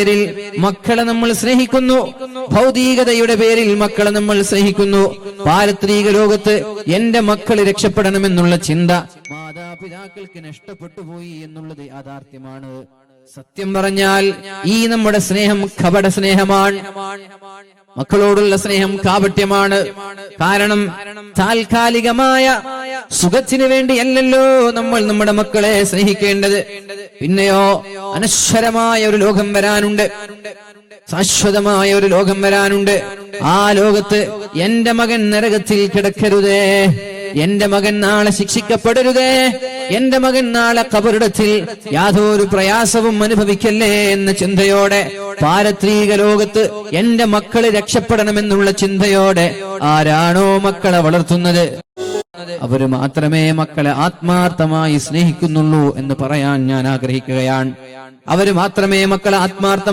പേരിൽ മക്കളെ നമ്മൾ സ്നേഹിക്കുന്നു, ഭൗതികതയുടെ പേരിൽ മക്കളെ നമ്മൾ സ്നേഹിക്കുന്നു. പാരത്രിക ലോകത്ത് എന്റെ മക്കൾ രക്ഷപ്പെടണമെന്നുള്ള ചിന്ത മാതാപിതാക്കൾക്ക് നഷ്ടപ്പെട്ടു പോയി എന്നുള്ളത് യാഥാർത്ഥ്യമാണ്. സത്യം പറഞ്ഞാൽ ഈ നമ്മുടെ സ്നേഹം കപട സ്നേഹമാണ്. മക്കളോടുള്ള സ്നേഹം കാപട്യമാണ്. കാരണം താൽക്കാലികമായ സുഖത്തിന് വേണ്ടിയല്ലല്ലോ നമ്മൾ നമ്മുടെ മക്കളെ സ്നേഹിക്കേണ്ടത്. പിന്നെയോ അനശ്വരമായ ഒരു ലോകം വരാനുണ്ട്, ശാശ്വതമായ ഒരു ലോകം വരാനുണ്ട്. ആ ലോകത്ത് എന്റെ മകൻ നരകത്തിൽ കിടക്കരുതേ, എന്റെ മകൻ നാളെ ശിക്ഷിക്കപ്പെടരുതേ, എന്റെ മകൻ നാളെ ഖബറിടത്തിൽ യാതൊരു പ്രയാസവും അനുഭവിക്കല്ലേ എന്ന ചിന്തയോടെ, പാരത്രിക ലോകത്ത് എന്റെ മക്കള് രക്ഷപ്പെടണമെന്നുള്ള ചിന്തയോടെ ആരാണോ മക്കളെ വളർത്തുന്നത് അവര് മാത്രമേ മക്കളെ ആത്മാർത്ഥമായി സ്നേഹിക്കുന്നുള്ളൂ എന്ന് പറയാൻ ഞാൻ ആഗ്രഹിക്കുകയാണ്. അവര് മാത്രമേ മക്കളെ ആത്മാർത്ഥം